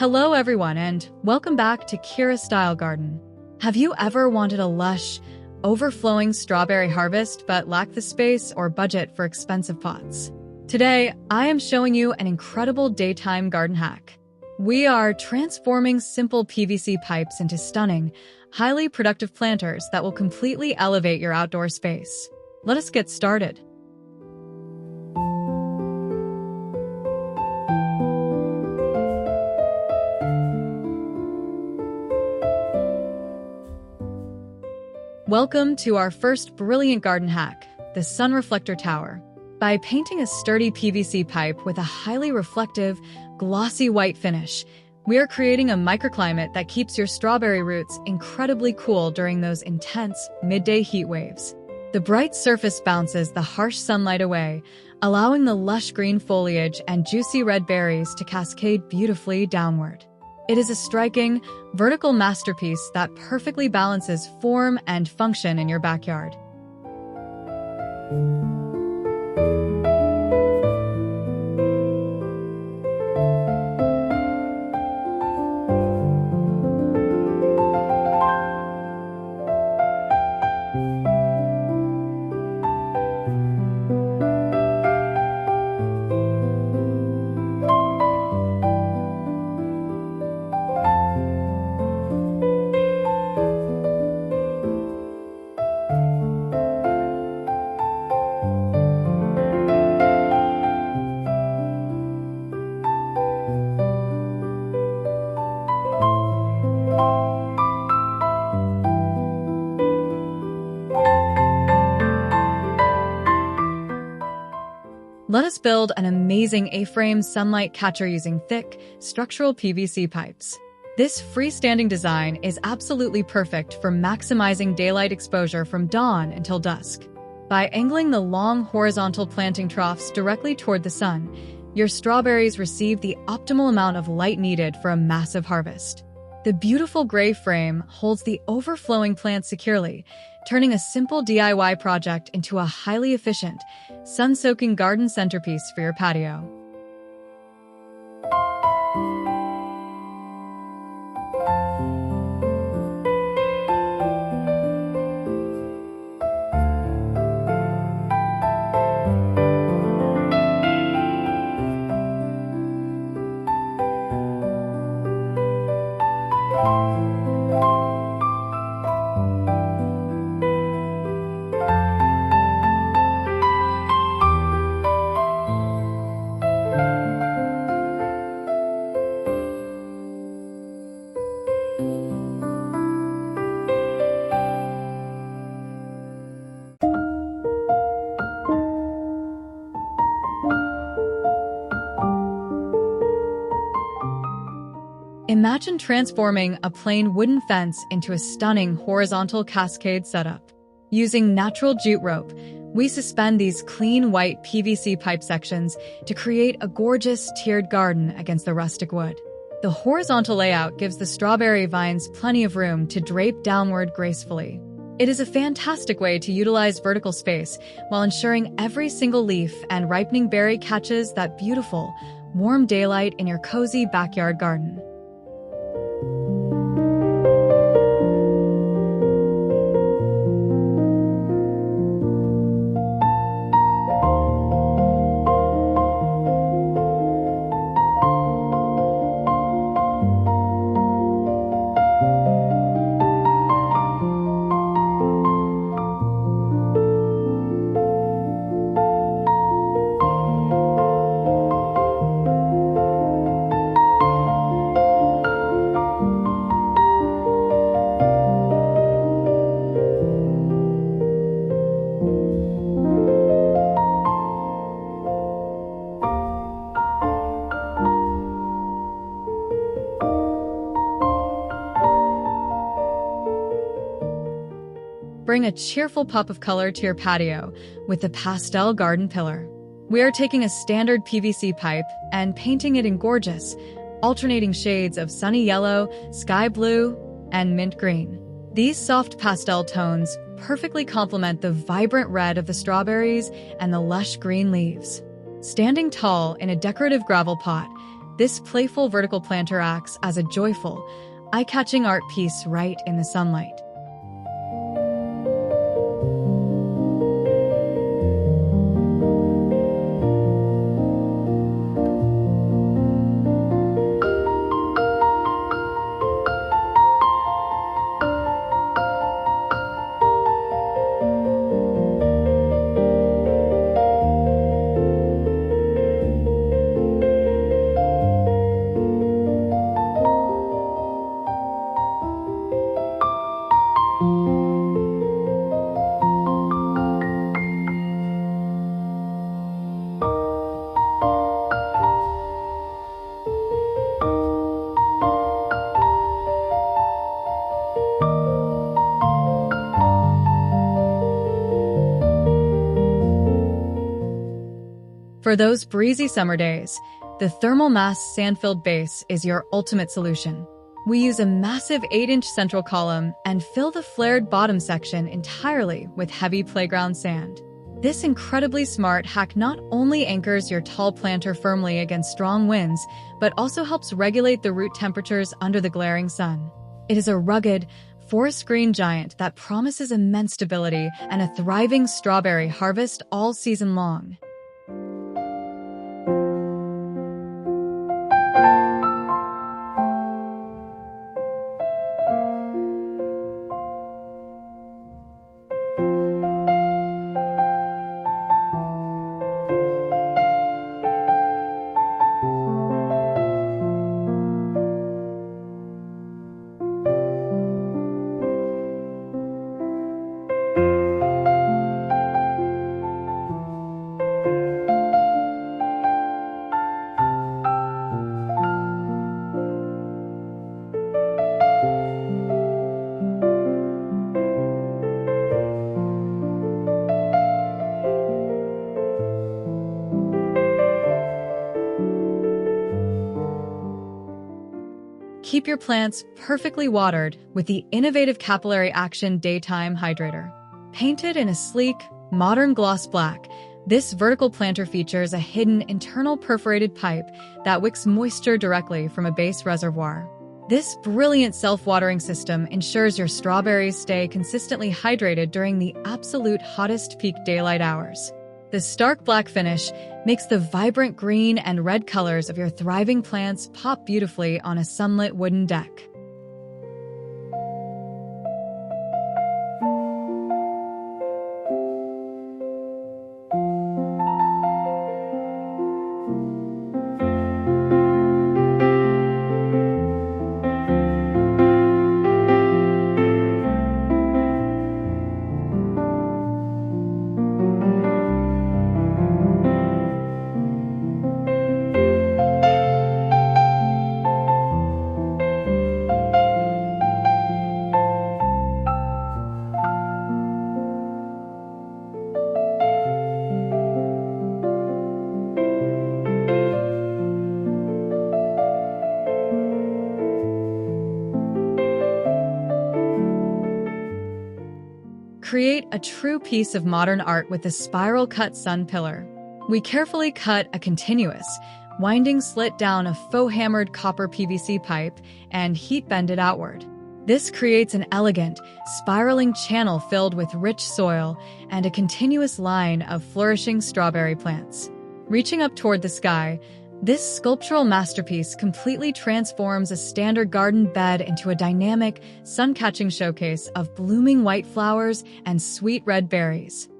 Hello everyone and welcome back to KiraStyle Garden. Have you ever wanted a lush, overflowing strawberry harvest but lacked the space or budget for expensive pots? Today, I am showing you an incredible daytime garden hack. We are transforming simple PVC pipes into stunning, highly productive planters that will completely elevate your outdoor space. Let us get started. Welcome to our first brilliant garden hack, the Sun-Reflector Tower. By painting a sturdy PVC pipe with a highly reflective, glossy white finish, we are creating a microclimate that keeps your strawberry roots incredibly cool during those intense midday heat waves. The bright surface bounces the harsh sunlight away, allowing the lush green foliage and juicy red berries to cascade beautifully downward. It is a striking, vertical masterpiece that perfectly balances form and function in your backyard. Let us build an amazing A-frame sunlight catcher using thick, structural PVC pipes. This freestanding design is absolutely perfect for maximizing daylight exposure from dawn until dusk. By angling the long horizontal planting troughs directly toward the sun, your strawberries receive the optimal amount of light needed for a massive harvest. The beautiful gray frame holds the overflowing plants securely, turning a simple DIY project into a highly efficient, sun-soaking garden centerpiece for your patio. Imagine transforming a plain wooden fence into a stunning horizontal cascade setup. Using natural jute rope, we suspend these clean white PVC pipe sections to create a gorgeous tiered garden against the rustic wood. The horizontal layout gives the strawberry vines plenty of room to drape downward gracefully. It is a fantastic way to utilize vertical space while ensuring every single leaf and ripening berry catches that beautiful, warm daylight in your cozy backyard garden. Bring a cheerful pop of color to your patio with the Pastel Garden Pillar. We are taking a standard PVC pipe and painting it in gorgeous, alternating shades of sunny yellow, sky blue, and mint green. These soft pastel tones perfectly complement the vibrant red of the strawberries and the lush green leaves. Standing tall in a decorative gravel pot, This playful vertical planter acts as a joyful, eye-catching art piece right in the sunlight. For those breezy summer days, the thermal mass sand-filled base is your ultimate solution. We use a massive 8-inch central column and fill the flared bottom section entirely with heavy playground sand. This incredibly smart hack not only anchors your tall planter firmly against strong winds, but also helps regulate the root temperatures under the glaring sun. It is a rugged, forest green giant that promises immense stability and a thriving strawberry harvest all season long. Keep your plants perfectly watered with the innovative Capillary Action Daytime Hydrator. Painted in a sleek, modern gloss black, this vertical planter features a hidden internal perforated pipe that wicks moisture directly from a base reservoir. This brilliant self-watering system ensures your strawberries stay consistently hydrated during the absolute hottest peak daylight hours. The stark black finish makes the vibrant green and red colors of your thriving plants pop beautifully on a sunlit wooden deck. Create a true piece of modern art with the spiral-cut sun pillar. We carefully cut a continuous, winding slit down a faux-hammered copper PVC pipe and heat-bend it outward. This creates an elegant, spiraling channel filled with rich soil and a continuous line of flourishing strawberry plants. Reaching up toward the sky, this sculptural masterpiece completely transforms a standard garden bed into a dynamic, sun-catching showcase of blooming white flowers and sweet red berries.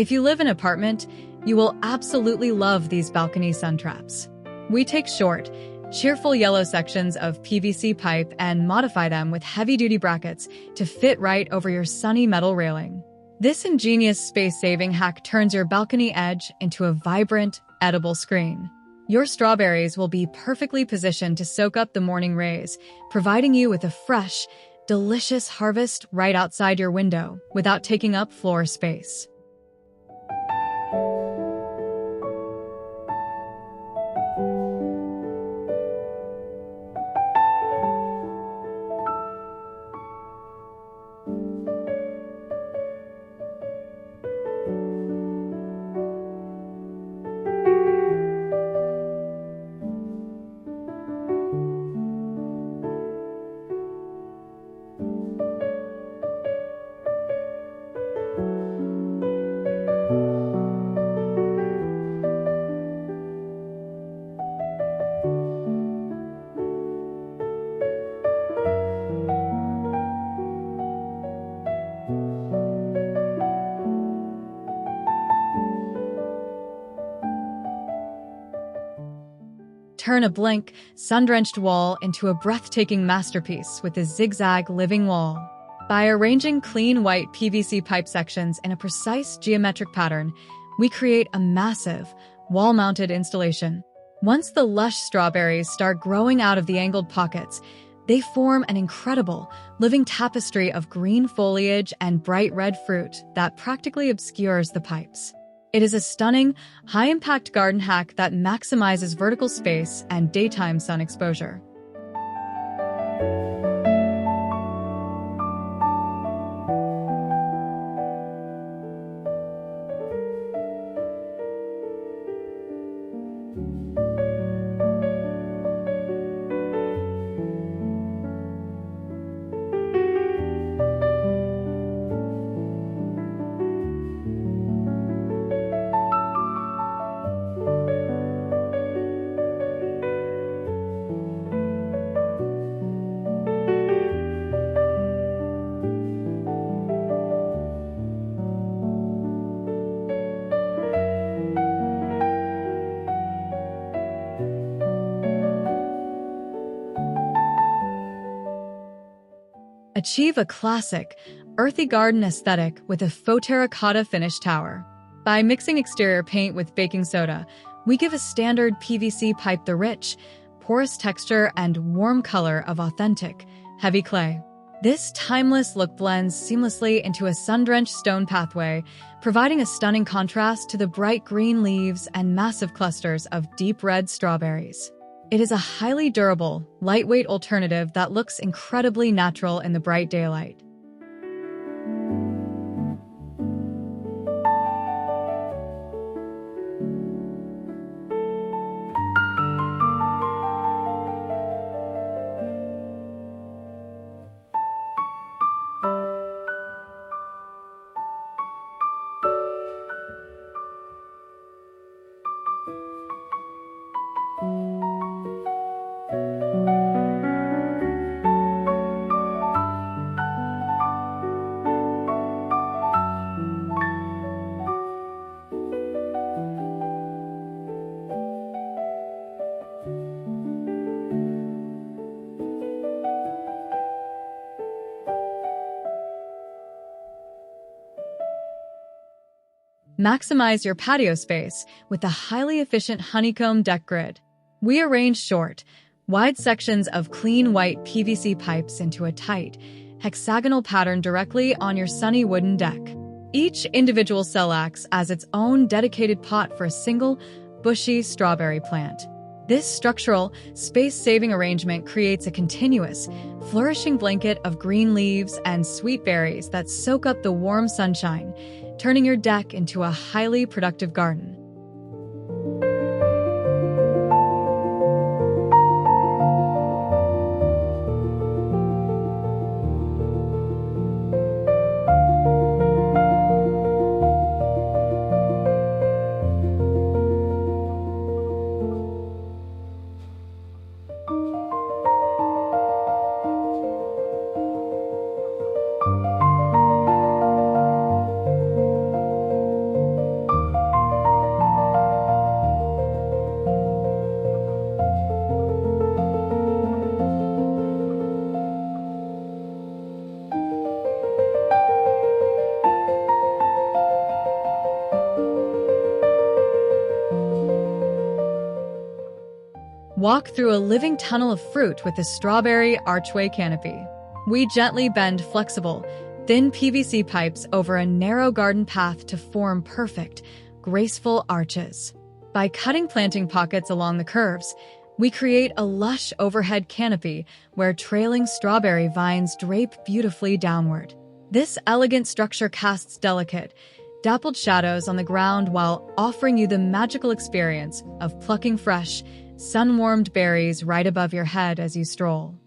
If you live in an apartment, you will absolutely love these balcony sun traps. We take short, cheerful yellow sections of PVC pipe and modify them with heavy-duty brackets to fit right over your sunny metal railing. This ingenious space-saving hack turns your balcony edge into a vibrant, edible screen. Your strawberries will be perfectly positioned to soak up the morning rays, providing you with a fresh, delicious harvest right outside your window without taking up floor space. Turn a blank, sun-drenched wall into a breathtaking masterpiece with a Zig-Zag living wall. By arranging clean white PVC pipe sections in a precise geometric pattern, we create a massive, wall-mounted installation. Once the lush strawberries start growing out of the angled pockets, they form an incredible, living tapestry of green foliage and bright red fruit that practically obscures the pipes. It is a stunning, high-impact garden hack that maximizes vertical space and daytime sun exposure. Achieve a classic, earthy garden aesthetic with a Faux-Terracotta Finish tower. By mixing exterior paint with baking soda, we give a standard PVC pipe the rich, porous texture and warm color of authentic, heavy clay. This timeless look blends seamlessly into a sun-drenched stone pathway, providing a stunning contrast to the bright green leaves and massive clusters of deep red strawberries. It is a highly durable, lightweight alternative that looks incredibly natural in the bright daylight. Maximize your patio space with a highly efficient honeycomb deck grid. We arrange short, wide sections of clean white PVC pipes into a tight, hexagonal pattern directly on your sunny wooden deck. Each individual cell acts as its own dedicated pot for a single, bushy strawberry plant. This structural, space-saving arrangement creates a continuous, flourishing blanket of green leaves and sweet berries that soak up the warm sunshine, turning your deck into a highly productive garden. Walk through a living tunnel of fruit with the strawberry archway canopy. We gently bend flexible, thin PVC pipes over a narrow garden path to form perfect, graceful arches. By cutting planting pockets along the curves, we create a lush overhead canopy where trailing strawberry vines drape beautifully downward. This elegant structure casts delicate, dappled shadows on the ground while offering you the magical experience of plucking fresh, sun-warmed berries right above your head as you stroll.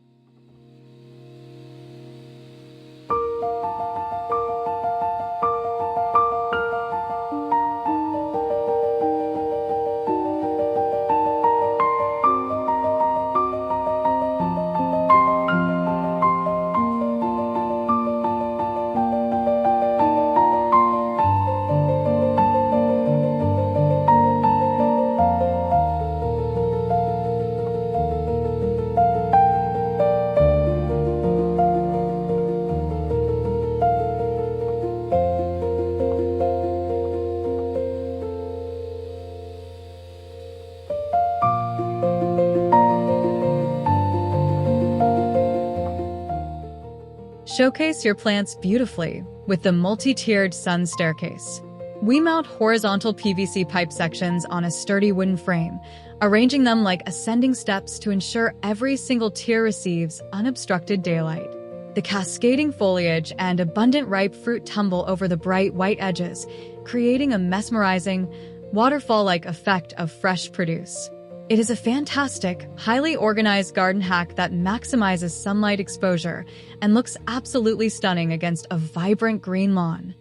Showcase your plants beautifully with the multi-tiered sun staircase. We mount horizontal PVC pipe sections on a sturdy wooden frame, arranging them like ascending steps to ensure every single tier receives unobstructed daylight. The cascading foliage and abundant ripe fruit tumble over the bright white edges, creating a mesmerizing, waterfall-like effect of fresh produce. It is a fantastic, highly organized garden hack that maximizes sunlight exposure and looks absolutely stunning against a vibrant green lawn.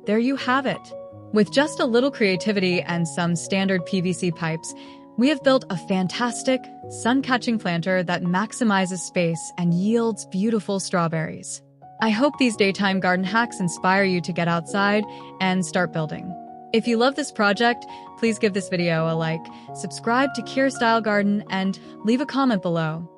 There you have it. With just a little creativity and some standard PVC pipes, we have built a fantastic, sun-catching planter that maximizes space and yields beautiful strawberries. I hope these daytime garden hacks inspire you to get outside and start building. If you love this project, please give this video a like, subscribe to KiraStyle Garden, and leave a comment below.